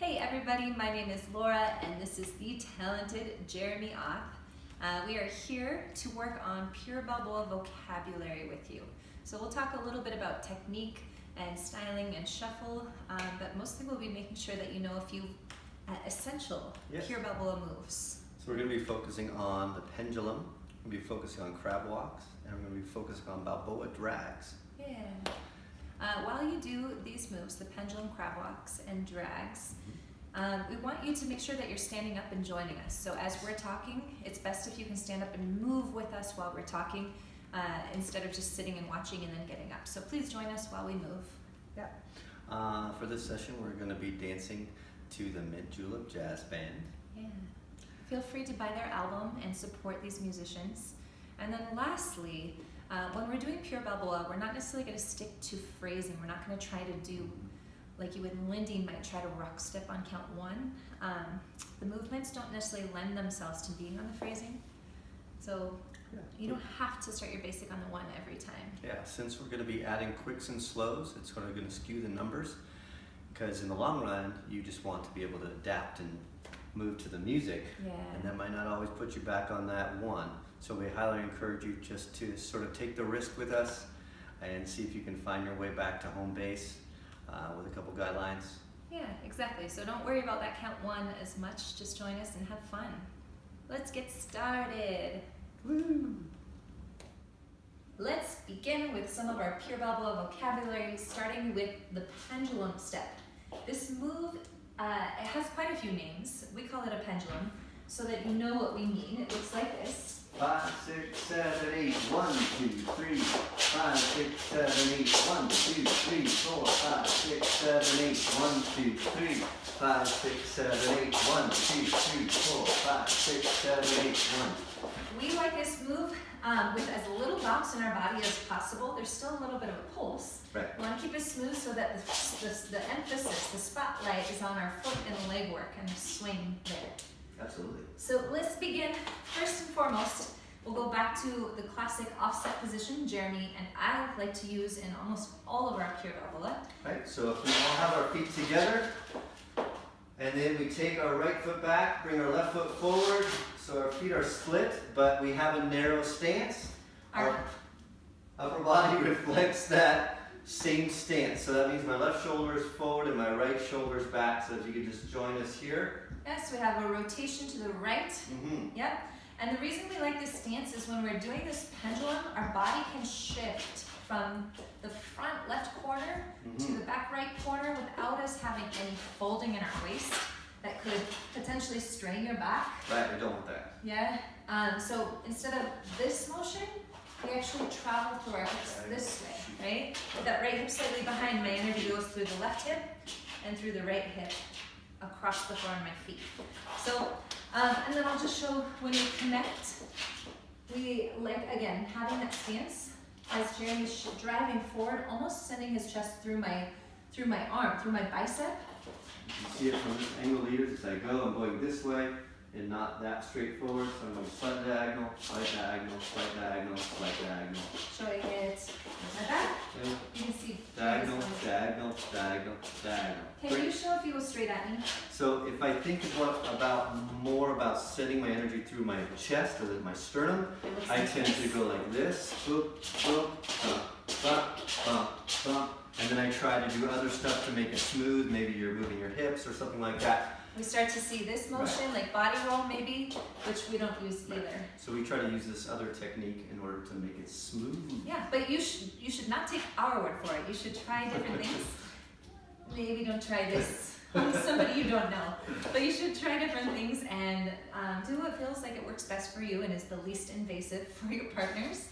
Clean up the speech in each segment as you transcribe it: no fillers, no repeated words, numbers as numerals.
Hey everybody, my name is Laura and this is the talented Jeremy Oth. We are here to work on Pure Bal Vocabulary with you. So we'll talk a little bit about technique and styling and shuffle, but mostly we'll be making sure that you know a few essential Pure Bal moves. So we're going to be focusing on the pendulum, we're going to be focusing on crab walks, and we're going to be focusing on Balboa drags. Yeah. While you do these moves, the pendulum, crab walks, and drags, we want you to make sure that you're standing up and joining us. So as we're talking, it's best if you can stand up and move with us while we're talking, instead of just sitting and watching and then getting up. So please join us while we move. Yeah. For this session, we're going to be dancing to the Mid-Julep Jazz Band. Yeah. Feel free to buy their album and support these musicians. And then lastly, when we're doing Pure Bal, we're not necessarily going to stick to phrasing. We're not going to try to do like you and Lindy might try to rock step on count one. The movements don't necessarily lend themselves to being on the phrasing. So you don't have to start your basic on the one every time. Yeah, since we're going to be adding quicks and slows, it's going to skew the numbers, because in the long run, you just want to be able to adapt and move to the music, and that might not always put you back on that one. So we highly encourage you just to sort of take the risk with us and see if you can find your way back to home base with a couple guidelines. Yeah, exactly. So don't worry about that count one as much. Just join us and have fun. Let's get started. Woo! Let's begin with some of our Pure Bal vocabulary, starting with the pendulum step. This move, it has quite a few names. We call it a pendulum, so that you know what we mean. It looks like this. 5, 6, 7, 8, 1, 2, 3, 5, 6, 7, 8, 1, 2, 3, 4, 5, 6, 7, 8, 1, 2, 3, 5, 6, 7, 8, 1, 2, 3, 4, 5, 6, 7, 8, 1. We like this move with as little bounce in our body as possible. There's still a little bit of a pulse. Right. We want to keep it smooth so that the emphasis, the spotlight is on our foot and the leg work and the swing there. Absolutely. So let's begin. First and foremost, we'll go back to the classic offset position Jeremy and I like to use in almost all of our Pure Bal. Right, so if we all have our feet together, and then we take our right foot back, bring our left foot forward, so our feet are split, but we have a narrow stance. Our upper body reflects that same stance. So that means my left shoulder is forward and my right shoulder is back. So if you could just join us here. Yes, we have a rotation to the right. Yep. And the reason we like this stance is when we're doing this pendulum, our body can shift from the front left corner to the back right corner without us having any folding in our waist that could potentially strain your back. Right, we don't want that. Yeah. So instead of this motion, we actually travel through our hips this way, right? With that right hip slightly behind, my energy goes through the left hip and through the right hip across the floor of my feet. So, and then I'll just show when we connect, we like, again, having that stance as Jeremy's driving forward, almost sending his chest through my arm, through my bicep. You can see it from this angle here. As I go, I'm going this way and not that straightforward. So I'm going slight diagonal, slight diagonal, slight diagonal, slight diagonal. Showing it like that. You can see diagonal, diagonal, diagonal, diagonal. Can you show if you go straight at me? So if I think more about sending my energy through my chest or my sternum, I tend to go like this, boop, boop, bump, bump, bump, bump, and then I try to do other stuff to make it smooth. Maybe you're moving your hips or something like that. We start to see this motion, like body roll maybe, which we don't use either. So we try to use this other technique in order to make it smooth. Yeah, but you should not take our word for it. You should try different things. Maybe don't try this on somebody you don't know. But you should try different things and do what feels like it works best for you and is the least invasive for your partners.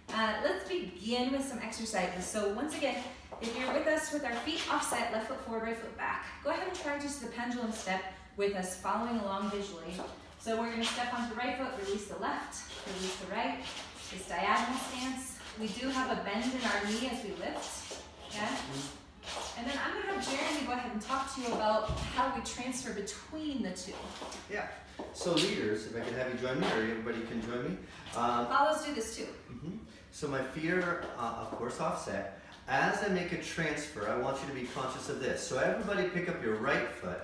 Let's begin with some exercises. So once again, if you're with us with our feet offset, left foot forward, right foot back, go ahead and try just the pendulum step with us following along visually. So we're going to step onto the right foot, release the left, release the right, this diagonal stance. We do have a bend in our knee as we lift. Yeah? And then I'm going to have Jeremy go ahead and talk to you about how we transfer between the two. Yeah. So leaders, if I can have you join me, or everybody can join me. Follows do this too. So my feet are, of course, offset. As I make a transfer, I want you to be conscious of this. So everybody pick up your right foot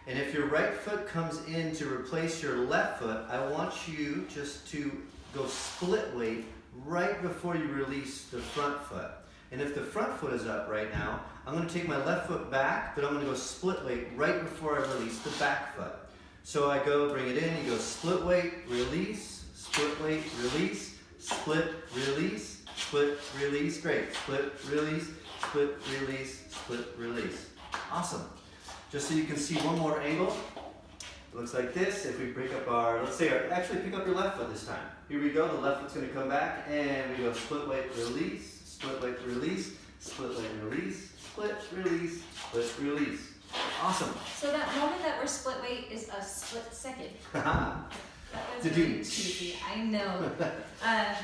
And if your right foot comes in to replace your left foot, I want you just to go split weight right before you release the front foot. And if the front foot is up right now, I'm going to take my left foot back, but I'm going to go split weight right before I release the back foot. So I go, bring it in, you go split weight, release, split weight, release, split, release, split, release, great, split, release, split, release, split, release. Awesome. Just so you can see one more angle, it looks like this. If we break up our, let's say, actually pick up your left foot this time. Here we go, the left foot's going to come back, and we go split weight, release, split weight, release, split weight, release, split, release, split, release. Awesome. So that moment that we're split weight is a split second. That was Did really you- cheesy, I know.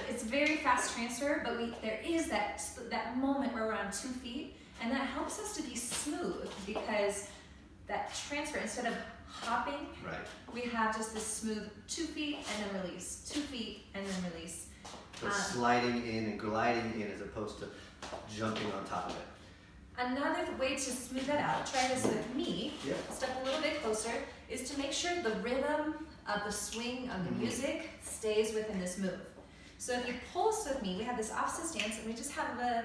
It's very fast transfer, but there is that moment where we're on 2 feet, and that helps us to be smooth because that transfer, instead of hopping, Right. we have just this smooth 2 feet and then release, 2 feet and then release. So sliding in and gliding in as opposed to jumping on top of it. Another way to smooth that out, try this with me, Yep. step a little bit closer, is to make sure the rhythm of the swing of the music stays within this move. So if you pulse with me, we have this opposite stance and we just have a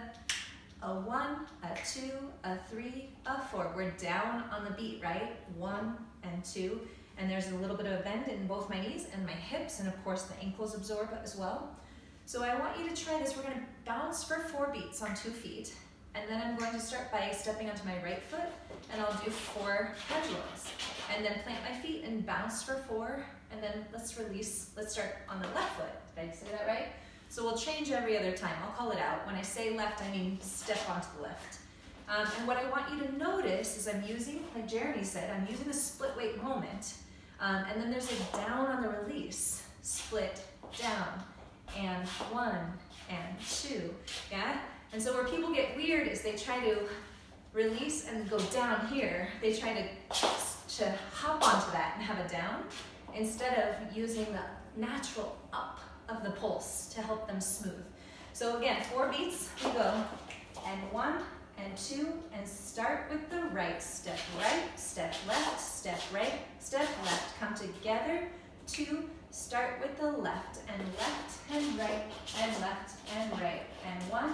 1, a 2, a 3, a 4. We're down on the beat, right? 1 and 2. And there's a little bit of a bend in both my knees and my hips, and of course the ankles absorb as well. So I want you to try this. We're going to bounce for 4 beats on 2 feet. And then I'm going to start by stepping onto my right foot, and I'll do 4 pendulums. And then plant my feet and bounce for 4, and then let's release. Let's start on the left foot. Did I say that right? So we'll change every other time. I'll call it out. When I say left, I mean step onto the left. And what I want you to notice is I'm using, like Jeremy said, I'm using a split weight moment. And then there's a down on the release. Split, down, and 1, and 2, yeah? And so where people get weird is they try to release and go down here. They try to hop onto that and have a down instead of using the natural up of the pulse to help them smooth. So again, 4 beats, we go, and 1, and 2, and start with the right, step left, step right, step left, come together, 2, start with the left and right, and left and right, and 1,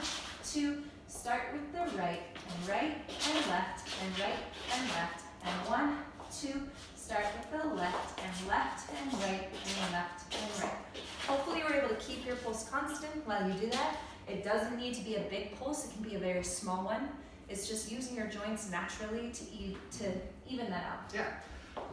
2, start with the right and left and right and left, and 1, 2, start with the left and right and left and right. Hopefully you're able to keep your pulse constant while you do that. It doesn't need to be a big pulse, it can be a very small one. It's just using your joints naturally to even that out. Yeah.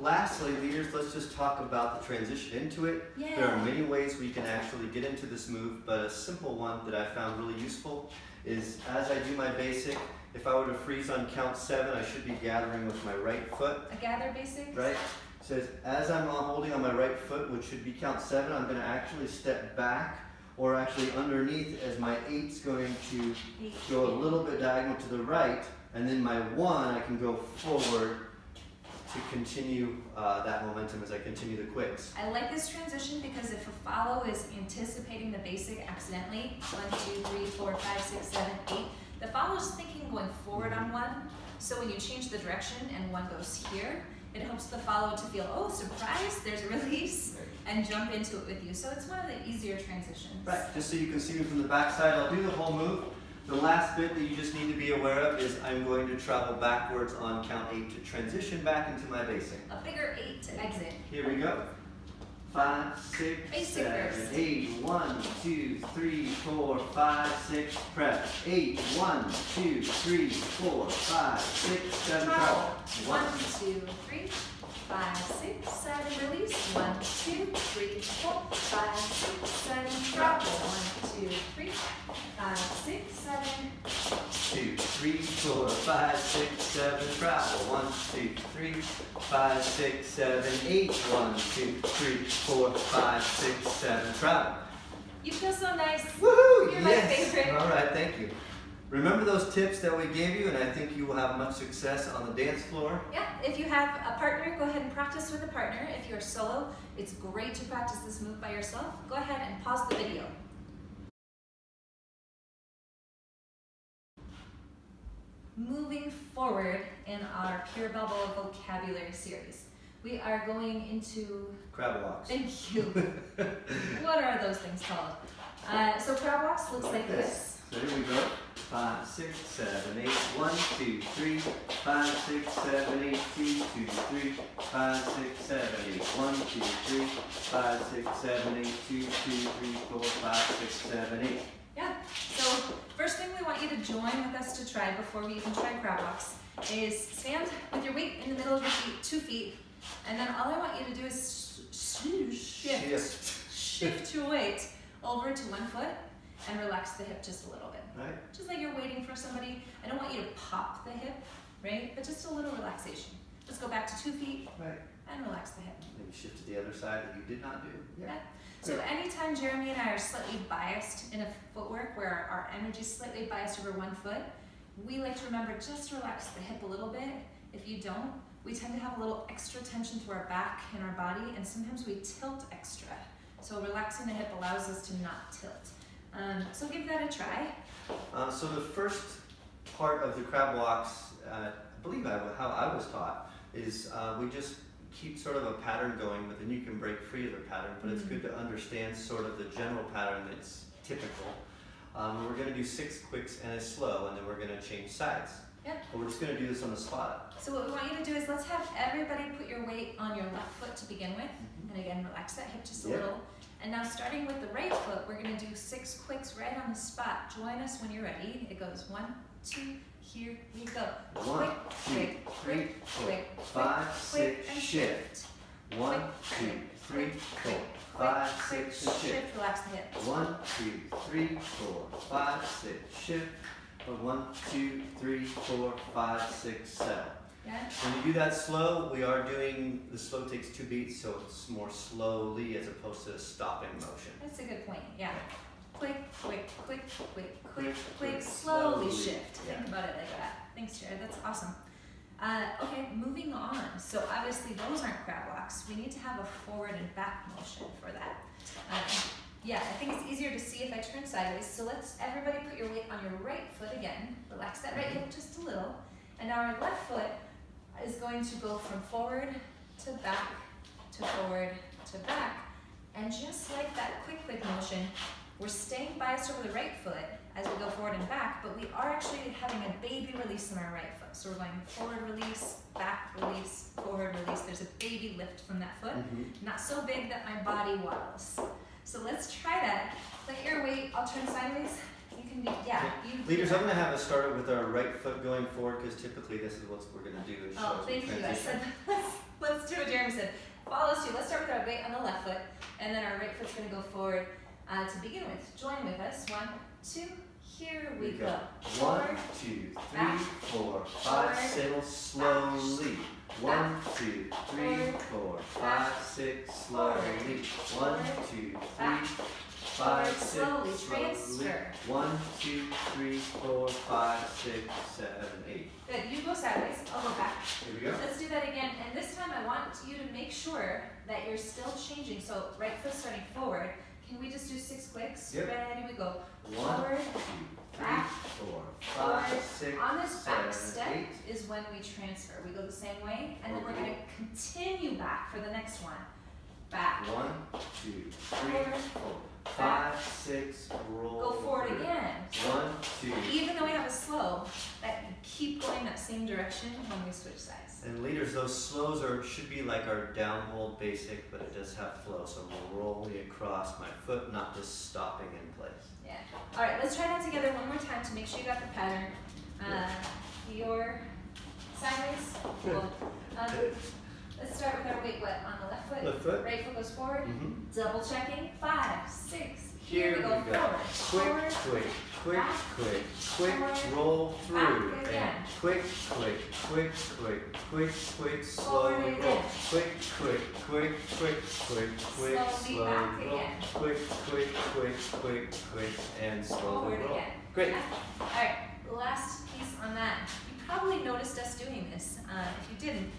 Lastly, leaders, let's just talk about the transition into it. Yeah. There are many ways we can actually get into this move, but a simple one that I found really useful is as I do my basic, if I were to freeze on count 7, I should be gathering with my right foot. A gather basic? Right? It says, as I'm holding on my right foot, which should be count 7, I'm going to actually step back, or actually underneath as my 8's going to go a little bit diagonal to the right, and then my 1, I can go forward to continue that momentum as I continue the quicks. I like this transition because if a follow is anticipating the basic accidentally, 1, 2, 3, 4, 5, 6, 7, 8, the follow is thinking going forward on 1. So when you change the direction and 1 goes here, it helps the follow to feel, oh, surprise, there's a release, and jump into it with you. So it's one of the easier transitions. Right, just so you can see me from the back side, I'll do the whole move. The last bit that you just need to be aware of is I'm going to travel backwards on count 8 to transition back into my basic. A bigger 8 to exit. Here we go. 5, 6, Basic 7, first. 8, 1, 2, 3, 4, 5, 6, press. 8, 1, 2, 3, 4, 5, 6, 7, Travel. travel. 1, 2, 3, 5, 6, 7, release. 1, 2, 3, 4, 5, 6, 7, travel. 1, 2, 3, 5, 6, 7. 2, 3, 4, 5, 6, 7, travel. 1, 2, 3, 5, 6, 7, 8. 1, 2, 3, 4, 5, 6, 7, travel. You feel so nice. Woohoo! You're my favorite. All right, thank you. Remember those tips that we gave you, and I think you will have much success on the dance floor. Yeah, if you have a partner, go ahead and practice with a partner. If you're solo, it's great to practice this move by yourself. Go ahead and pause the video. moving forward in our Pure Bal Vocabulary series. We are going into crab walks. Thank you. What are those things called? So crab walks looks like this. So here we go. 5, 6, 7, 8. 1, 2, 3. 5, 6, 7, 8. 2, 2, 3. 5, 6, 7, 8. 1, 2, 3. 5, 6, 7, 8. 2, 2, 3, 4, 5, 6, 7, 8. Yeah. So first thing we want you to join with us to try before we even try crab walks is stand with your weight in the middle of your feet, 2 feet, and then all I want you to do is shift your weight over to 1 foot and relax the hip just a little bit. Right. Just like you're waiting for somebody. I don't want you to pop the hip, right? But just a little relaxation. Let's go back to 2 feet Right. and relax the hip. Maybe shift to the other side that you did not do. Yeah. So anytime Jeremy and I are slightly biased in a footwork where our energy is slightly biased over 1 foot, we like to remember just relax the hip a little bit. If you don't, we tend to have a little extra tension to our back and our body, and sometimes we tilt extra. So relaxing the hip allows us to not tilt. So give that a try. So the first part of the crab walks, I believe how I was taught, is we just keep sort of a pattern going, but then you can break free of the pattern, but it's good to understand sort of the general pattern that's typical. We're going to do 6 quicks and a slow, and then we're going to change sides. Yep. But we're just going to do this on the spot. So what we want you to do is let's have everybody put your weight on your left foot to begin with. And again, relax that hip just a little. And now starting with the right foot, we're going to do 6 quicks right on the spot. Join us when you're ready. It goes 1, 2, here we go. 1, 2, 3, 4, 5, 6, shift. 1, 2, 3, 4, 5, 6, and shift. Relax the hip. 1, 2, 3, 4, 5, 6, shift. 1, 2, 3, 4, 5, 6, 7. Yeah. When you do that slow, we are doing, the slow takes 2 beats, so it's more slowly as opposed to a stopping motion. That's a good point, yeah. Quick, quick, quick, quick, quick, quick, slowly shift. Think about it like that. Thanks, Jared, that's awesome. Okay, moving on. So obviously those aren't crab walks. We need to have a forward and back motion for that. Yeah, I think it's easier to see if I turn sideways. So let's everybody put your weight on your right foot again. Relax that right hip just a little. And now our left foot is going to go from forward to back to forward to back. And just like that quick motion, we're staying biased over the right foot as we go forward and back, but we are actually having a baby release in our right foot. So we're going forward release, back release, forward release. There's a baby lift from that foot. Not so big that my body waddles. So let's try that. Put your weight, I'll turn sideways. You can be, Leaders, I'm going to have us start with our right foot going forward, because typically this is what we're going to do. Thank you. I said, let's do what Jeremy said. Follow suit. Let's start with our weight on the left foot, and then our right foot's going to go forward to begin with. Join with us. 1, 2, here we go. 1, 2, 3, 4, 5, settle slowly. 1, 2, 3, 4, 5, 6, slowly. 1, 2, 3, 5, 6, slowly. Transfer. 1, 2, 3, 4, 5, 6, 7, 8. Good. You go sideways. I'll go back. Here we go. Let's do that again. And this time I want you to make sure that you're still changing. So right foot starting forward. Can we just do 6 quicks? Yep. Ready? We go. 1, 2, Forward, 3, back, 4, 5, 6, on this back 7, step 8. is when we transfer. We go the same way, and then we're going to continue back for the next one. Back. 1, 2, 3, 4, 5, 6, roll. Go forward through. again. 1, 2. Even though we have a slow, that keep going that same direction when we switch sides. And leaders, those slows should be like our down hold basic, but it does have flow. So I'm rolling across my foot, not just stopping in place. Yeah. All right, let's try that together one more time to make sure you got the pattern. Your sideways. Cool. Let's start with our weight on the left foot. Left foot. Right foot goes forward. Double checking. 5, 6. Here we go. Forward. Quick, back, forward, roll through. back again. And quick, slow Forward roll. again. Quick, Slowly slow back roll. again. Quick, and slowly Forward roll. again. Great. Yeah. All right, last piece on that. You probably noticed us doing this. If you didn't,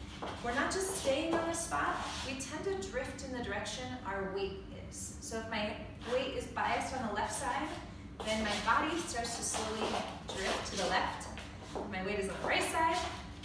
we're not just staying on the spot. We tend to drift in the direction our weight is. So if my weight is biased on the left side, then my body starts to slowly drift to the left. my weight is on the right side,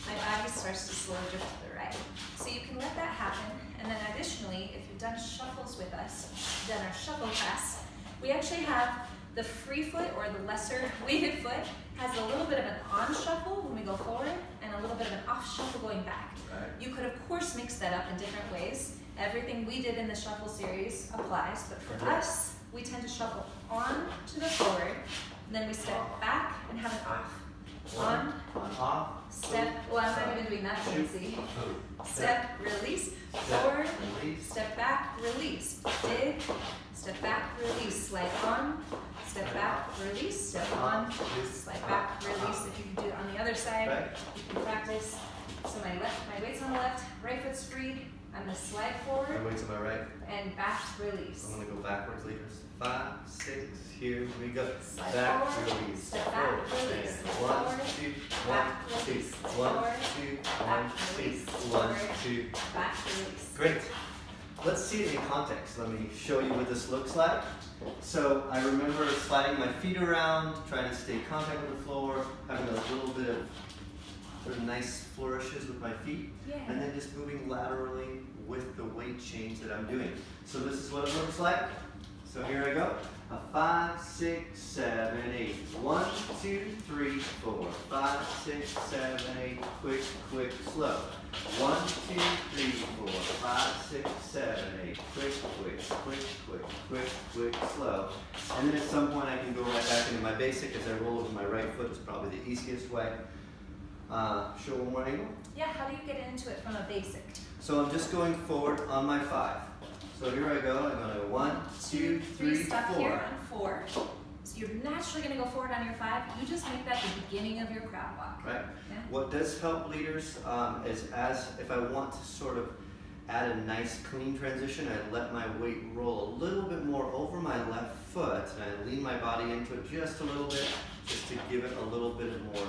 my body starts to slow drift to the right. So you can let that happen. And then additionally, if you've done shuffles with us, done our shuffle class, we actually have the free foot or the lesser weighted foot has a little bit of an on shuffle when we go forward and a little bit of an off shuffle going back. Right. You could of course mix that up in different ways. Everything we did in the shuffle series applies, but for us, we tend to shuffle on to the forward, and then we step back and have an off. On, off, step, well I'm not even doing that fancy. Step, release, forward, step back, release. Dig, step back, release, slide on, step back, release, step on, slide back, release. If you can do it on the other side, you can practice. So my weight's on the left, right foot's free. I'm gonna slide forward. My weight's on my right. And back, release. I'm gonna go backwards, leaders. 5, 6, here we go. Slide Back, forward, release. step back, release. And Forward, 1, 2, 1, back, 2, release. 1, Forward, 2, 1, back, 2, release. 1, Forward, 2. back, release. Great. Let's see it in context. Let me show you what this looks like. So I remember sliding my feet around, trying to stay in contact with the floor, having a little bit of sort of nice flourishes with my feet, and then just moving laterally with the weight change that I'm doing. So this is what it looks like. So here I go. 5, 6, 7, 8. 1, 2, 3, 4. 5, 6, 7, 8. Quick, quick, slow. 1, 2, 3, 4. 5, 6, 7, 8. Quick, quick, quick, quick, quick, quick, slow. And then at some point I can go right back into my basic as I roll over my right foot is probably the easiest way. Show one more angle. Yeah, how do you get into it from a basic? So I'm just going forward on my 5. So here I go. I'm going to 1, 2, 3, 4. Stop here on 4. So you're naturally going to go forward on your 5. You just make that the beginning of your crab walk. Right. Yeah? What does help leaders is if I want to sort of add a nice clean transition, I let my weight roll a little bit more over my left foot and I lean my body into it just a little bit just to give it a little bit more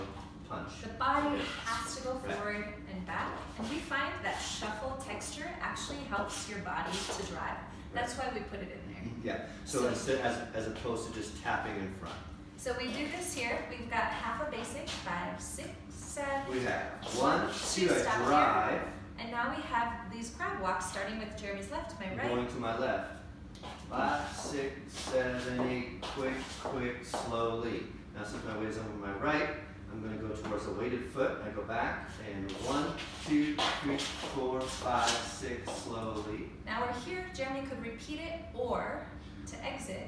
punch. The body has to go forward and back, and we find that shuffle texture actually helps your body to drive. That's why we put it in there. Yeah, so instead, as opposed to just tapping in front. So we do this here. We've got half a basic, 5, 6, 7. We have 1, 2, I stop drive. Here. And now we have these crab walks starting with Jeremy's left, my right. Going to my left. 5, 6, 7, 8, quick, quick, slowly. Now since my weight is over my right, I'm going to go towards the weighted foot. I go back and 1, 2, 3, 4, 5, 6, slowly. Now we're here. Jeremy could repeat it, or to exit.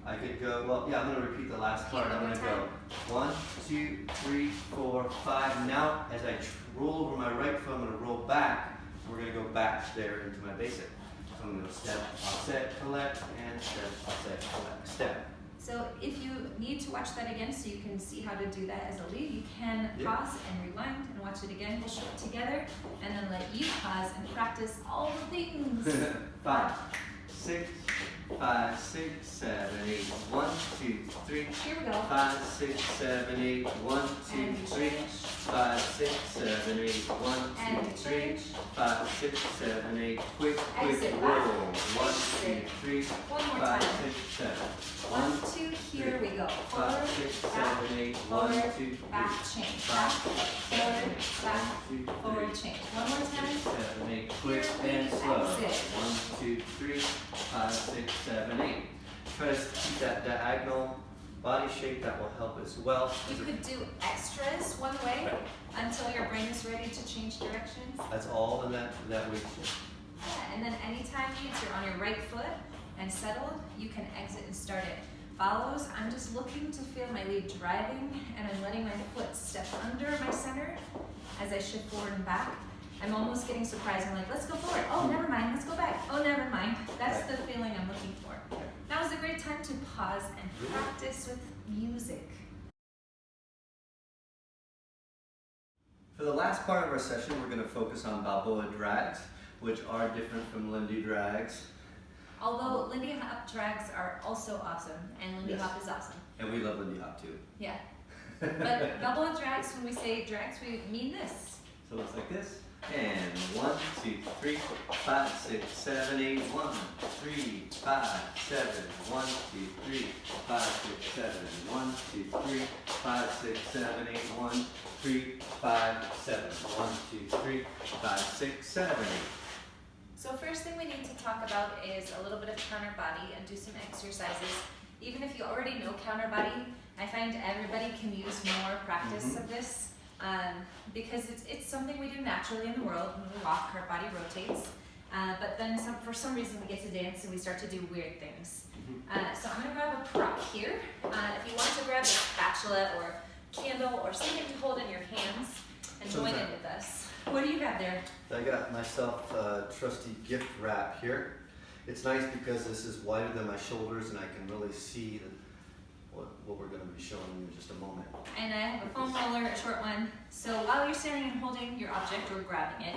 I could go, well, yeah, I'm going to repeat the last part. I'm going to go 1, 2, 3, 4, 5. Now, as I roll over my right foot, I'm going to roll back. We're going to go back there into my basic. So I'm going to step, offset, collect, and step, offset, collect, step. So if you need to watch that again so you can see how to do that as a lead, you can pause and rewind and watch it again. We'll show it together and then let you pause and practice all the things. 5, 6, 5, 6, 7, 8. 1, 2, 3. Here we go. 5, 6, 7, 8. 1, 2, 3. 5, 6, 7, 8. 1, 2, 3. 5, 6, 7, 8. Quick, quick, Exit roll. back. 1, 2, 3. One more 5, time. 6, 7. 1, 2, here we go. 5, 6, back, 7, 8. 1, forward, 2, 3. back, change. 5, Back, 6, forward, 7, back, 8. 1, 2, 3. forward, change. One more 6, time. 7, 8. Quick Here we and slow. exit. 1, 2, 3. 5, 6, 7, 8. Try to keep that diagonal body shape. That will help as well. You could do extras one way until your brain is ready to change directions. That's all in that weight shift. Yeah, and then anytime you're on your right foot and settled, you can exit and start it. Follows, I'm just looking to feel my lead driving, and I'm letting my foot step under my center as I shift forward and back. I'm almost getting surprised. I'm like, let's go forward. Oh, never mind. Let's go back. Oh, never mind. That's the feeling I'm looking for. Now is a great time to pause and practice with music. For the last part of our session, we're going to focus on Balboa drags, which are different from Lindy drags. Although Lindy Hop drags are also awesome, and Lindy Hop is awesome. And we love Lindy Hop too. Yeah. But Balboa drags, when we say drags, we mean this. So it looks like this. And 1, 2, 3, 5, 6, 7, 8, 1, 3, 5, 7, 1, 2, 3, 5, 6, 7, 1, 2, 3, 5, 6, 7, 8, 1, 3, 5, 7, 1, 2, 3, 5, 6, 7, 8. So first thing we need to talk about is a little bit of counter body and do some exercises. Even if you already know counter body, I find everybody can use more practice of this because it's something we do naturally in the world. When we walk, our body rotates, but then for some reason we get to dance and we start to do weird things. So I'm going to grab a prop here. If you want to grab a spatula or candle or something to hold in your hands and join in with us. What do you have there? I got myself a trusty gift wrap here. It's nice because this is wider than my shoulders and I can really see what we're going to be showing you in just a moment. And I have a foam roller, a short one. So while you're standing and holding your object or grabbing it,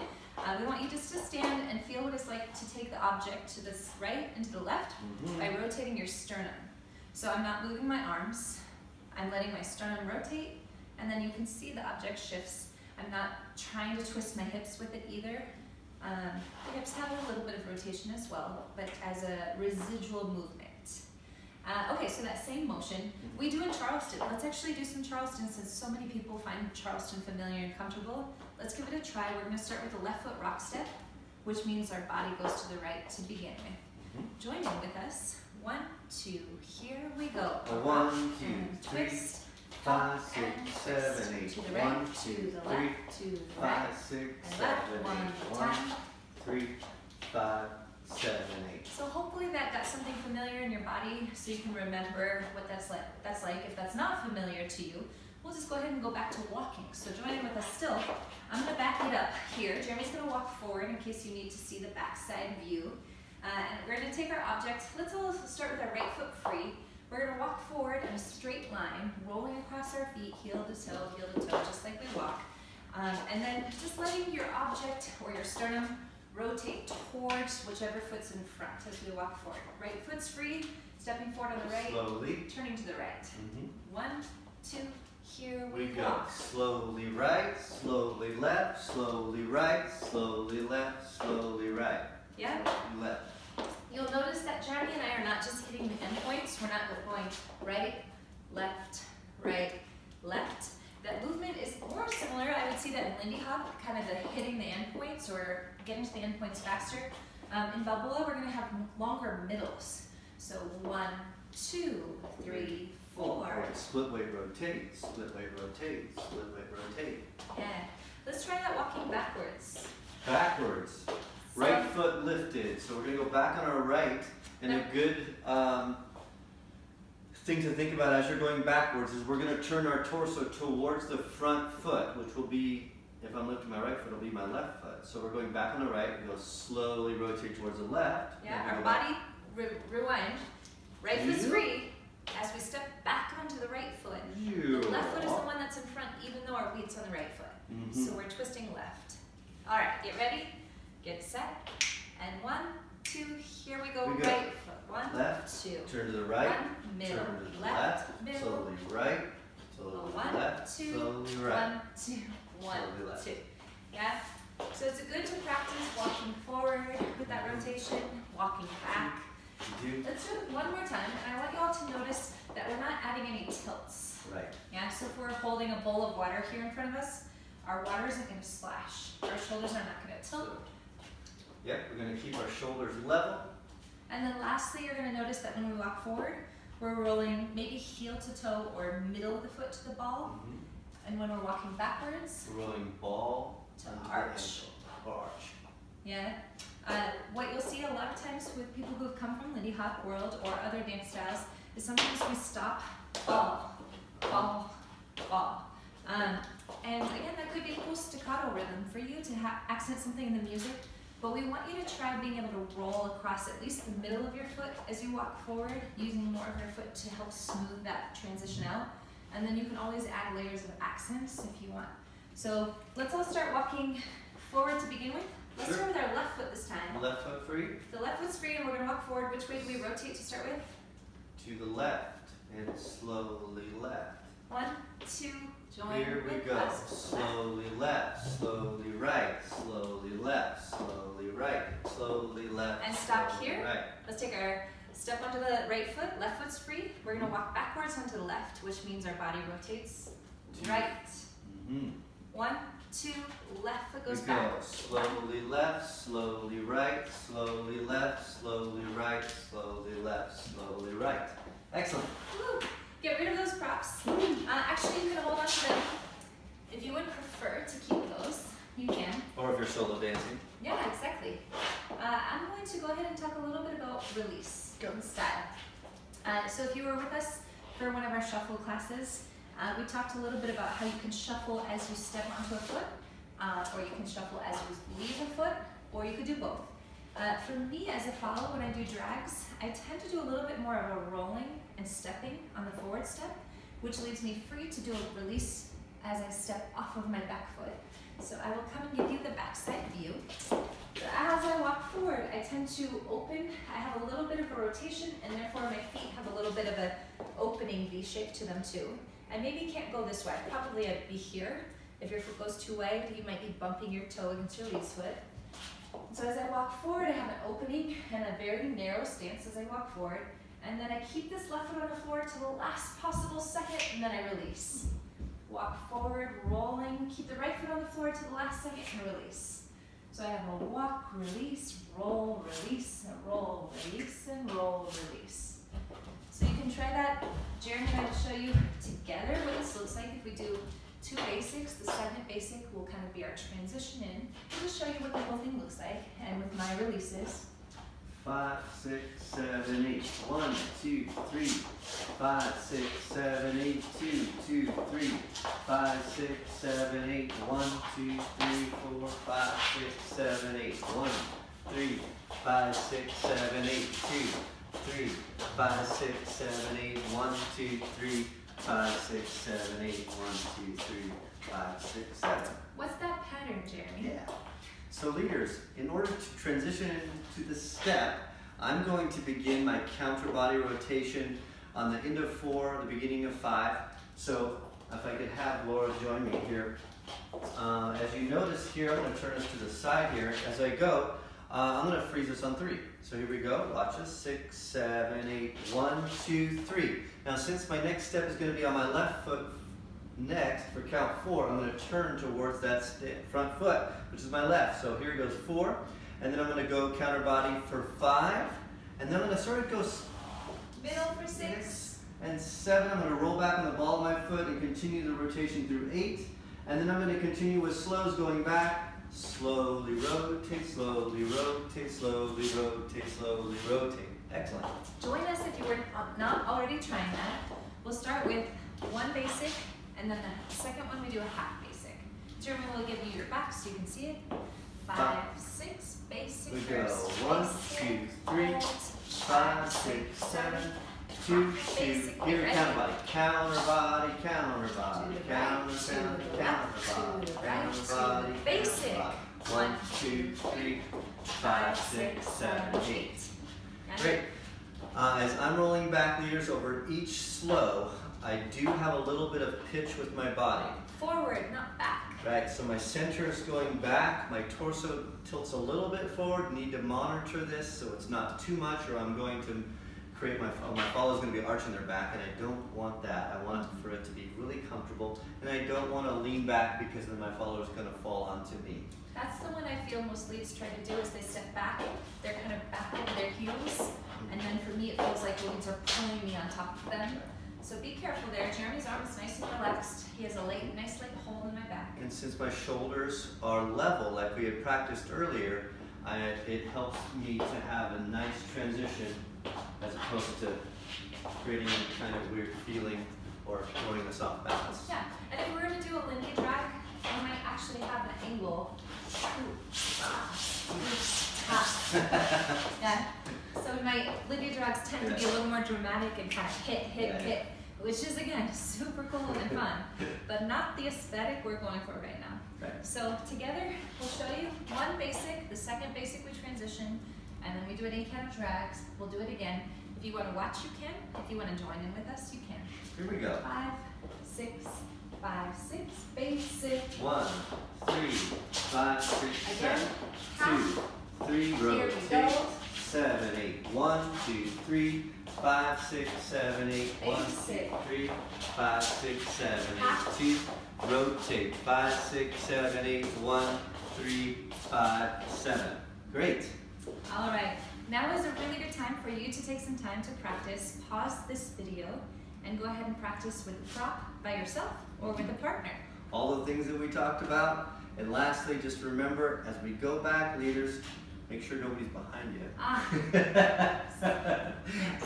we want you just to stand and feel what it's like to take the object to the right and to the left by rotating your sternum. So I'm not moving my arms, I'm letting my sternum rotate, and then you can see the object shifts. I'm not trying to twist my hips with it either. The hips have a little bit of rotation as well, but as a residual movement. Okay, so that same motion we do in Charleston. Let's actually do some Charleston since so many people find Charleston familiar and comfortable. Let's give it a try. We're going to start with the left foot rock step, which means our body goes to the right to begin with. Join in with us. 1, 2, here we go. 1, 2, 3, twist. 5, 6, 7, 8. To the right, 1, 2, to the 3, left, to the right, 5, 6, and 7, left. 8. One 1, time. 3, 5, 7, 8. So hopefully that got something familiar in your body so you can remember what that's like. If that's not familiar to you, we'll just go ahead and go back to walking. So join in with us still. I'm going to back it up here. Jeremy's going to walk forward in case you need to see the backside view. And we're going to take our object. Let's all start with our right foot free. We're going to walk forward in a straight line, rolling across our feet, heel to toe, just like we walk. And then just letting your object or your sternum rotate towards whichever foot's in front as we walk forward. Right foot's free, stepping forward on the right, Slowly. turning to the right. 1, 2, here We go. walk. Slowly right, slowly left, slowly right, slowly left, slowly right. Yeah? Slowly left. You'll notice that Jeremy and I are not just hitting the endpoints. We're not going right, left, left. That movement is more similar. I would see that in Lindy Hop, kind of the hitting the endpoints or getting to the endpoints faster. In Balboa, we're going to have longer middles. So 1, 2, 3, 4. Split weight rotate, split weight rotate, split weight rotate. Yeah. Let's try that walking backwards. Backwards. Right foot lifted. So we're going to go back on our right. And a good thing to think about as you're going backwards is we're going to turn our torso towards the front foot, which will be, if I'm lifting my right foot, it'll be my left foot. So we're going back on the right. We go slowly rotate towards the left. Yeah, our body rewind. Right foot's free as we step back onto the right foot. The left foot is the one that's in front, even though our weight's on the right foot. So we're twisting left. All right, get ready, get set, and 1, 2, here we go. Right foot. 1, left, 2. Turn to the right. 1, middle, turn to the left, middle. Slowly right. Slowly 1, left. 2, slowly right. 1, 2, 1, Slowly left. 2. Yeah. So it's good to practice walking forward with that rotation, walking back. Let's do it one more time, and I want you all to notice that we're not adding any tilts. Right. Yeah, so if we're holding a bowl of water here in front of us, our water isn't going to splash. Our shoulders are not going to tilt. Yep, we're going to keep our shoulders level. And then lastly, you're going to notice that when we walk forward, we're rolling maybe heel to toe or middle of the foot to the ball. And when we're walking backwards, we're rolling ball to arch. Arch. Yeah. What you'll see a lot of times with people who've come from Lindy Hop world or other dance styles is sometimes we stop, ball, ball, ball. And again, that could be a cool staccato rhythm for you to accent something in the music, but we want you to try being able to roll across at least the middle of your foot as you walk forward, using more of your foot to help smooth that transition out. And then you can always add layers of accents if you want. So let's all start walking forward to begin with. Let's start with our left foot this time. Left foot free. The left foot's free and we're going to walk forward. Which way do we rotate to start with? To the left and slowly left. 1, 2, join Here we with go. us. Slowly left, slowly right, slowly left, slowly walk here. Right. Let's take our step onto the right foot, left foot's free. We're gonna walk backwards onto the left, which means our body rotates. Right. 1, 2, left foot goes back. Slowly left, slowly right, slowly left, slowly right, slowly left, slowly right. Excellent. Woo. Get rid of those props. Actually, you can hold on to them. If you would prefer to keep those, you can. Or if you're solo dancing. Yeah, exactly. I'm going to go ahead and talk a little bit about release and style. So if you were with us for one of our shuffle classes, we talked a little bit about how you can shuffle as you step onto a foot, or you can shuffle as you leave a foot, or you could do both. For me as a follow, when I do drags, I tend to do a little bit more of a rolling and stepping on the forward step, which leaves me free to do a release as I step off of my back foot. So I will come and give you the backside view. So as I walk forward, I tend to open. I have a little bit of a rotation, and therefore my feet have a little bit of an opening V shape to them too. I maybe can't go this way. Probably I'd be here. If your foot goes too wide, you might be bumping your toe against your lead foot. So as I walk forward, I have an opening and a very narrow stance as I walk forward. And then I keep this left foot on the floor to the last possible second, and then I release. Walk forward, rolling, keep the right foot on the floor to the last second, and release. So I have a walk, release, roll, release, and roll, release, and roll, release. So you can try that. Jeremy and I will show you together what this looks like if we do 2 basics. The second basic will kind of be our transition in. We'll just show you what the whole thing looks like, and with my releases. 5, 6, 7, 8. 1, 2, 3. 5, 6, 7, 8. 2, 2, 3. 5, 6, 7, 8. 1, 2, 3, 4, 5, 6, 7, 8. 1, 3, 5, 6, 7, 8. 2, 3, 5, 6, 7, 8. 1, 2, 3, 5, 6, 7, 8. 1, 2, 3, 5, 6, 7. What's that pattern, Jeremy? Yeah. So leaders, in order to transition into the step, I'm going to begin my counter body rotation on the end of 4, the beginning of 5. So if I could have Laura join me here. As you notice here, I'm going to turn us to the side here. As I go, I'm going to freeze us on 3. So here we go. Watch us. 6, 7, 8. 1, 2, 3. Now since my next step is going to be on my left foot next, for count 4, I'm going to turn towards that front foot, which is my left. So here goes 4, and then I'm going to go counter body for 5, and then I'm going to sort of go middle for 6, and 7. I'm going to roll back on the ball of my foot and continue the rotation through 8, and then I'm going to continue with slows going back. Slowly rotate, slowly rotate, slowly rotate, slowly rotate. Excellent. Join us if you were not already trying that. We'll start with 1 basic, and then the second one we do a half basic. Jeremy will give you your back so you can see it. 5, 6, basic. We go first, 1, basic, 2, 3, 5, 6, 7, 2, 2. Here, counter body, counter body, counter body, counter, counter, counter body, basic. 1, 2, 3, 5, 6, 7, 8. Great. As I'm rolling back, leaders, over each slow, I do have a little bit of pitch with my body. Forward, not back. Right, so my center is going back, my torso tilts a little bit forward. Need to monitor this so it's not too much, or I'm going to create my follow is going to be arching their back, and I don't want that. I want for it to be really comfortable, and I don't want to lean back because then my follower is going to fall onto me. That's the one I feel most leads try to do is they step back, they're kind of back over their heels, and then for me it feels like the leads are pulling me on top of them. So be careful there. Jeremy's arm is nice and relaxed. He has a nice hole in my back. And since my shoulders are level, like we had practiced earlier, it helps me to have a nice transition as opposed to creating any kind of weird feeling or throwing us off balance. Yeah, and if we're going to do a linear drag, we might actually have an angle. Yeah. So my linear drags tend to be a little more dramatic and kind of hit, which is again super cool and fun, but not the aesthetic we're going for right now. Right. So together we'll show you 1 basic, the second basic we transition, and then we do an 8 count of drags. We'll do it again. If you want to watch, you can. If you want to join in with us, you can. Here we go. 5, 6, 5, 6, basic. 1, 3, 5, 6, Again, 7, 2, 3, rotate, 7, 2, 3, 5, 6, 7, 8. 1, 2, 3, 5, 6, 7, 8. 2. Rotate. 5, 6, 7, 8. 1, 3, 5, 7. Great. All right. Now is a really good time for you to take some time to practice. Pause this video and go ahead and practice with a prop by yourself or with a partner. All the things that we talked about. And lastly, just remember, as we go back, leaders, make sure nobody's behind you. Yes.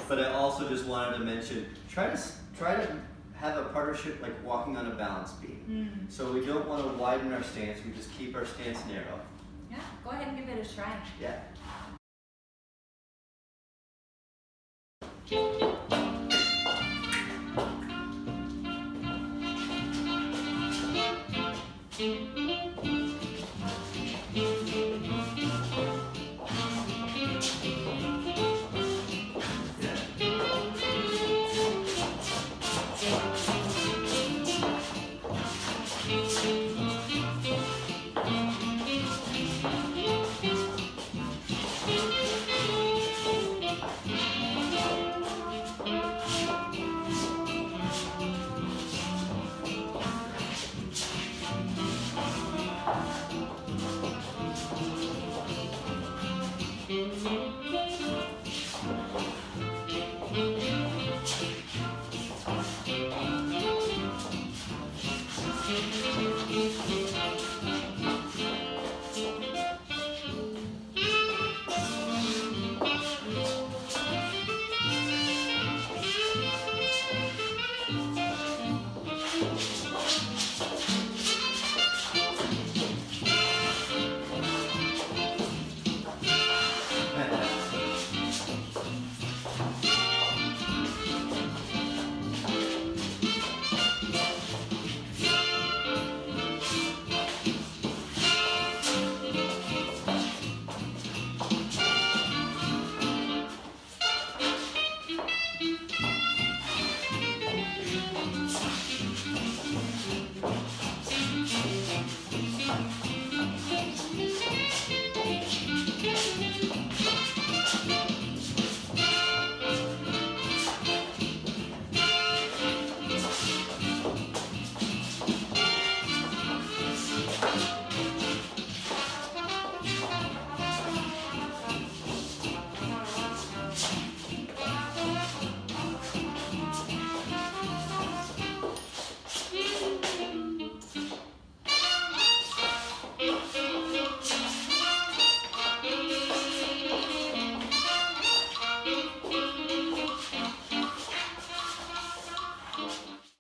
But I also just wanted to mention, try to have a partnership like walking on a balance beam. So we don't want to widen our stance, we just keep our stance narrow. Yeah, go ahead and give it a try. Yeah.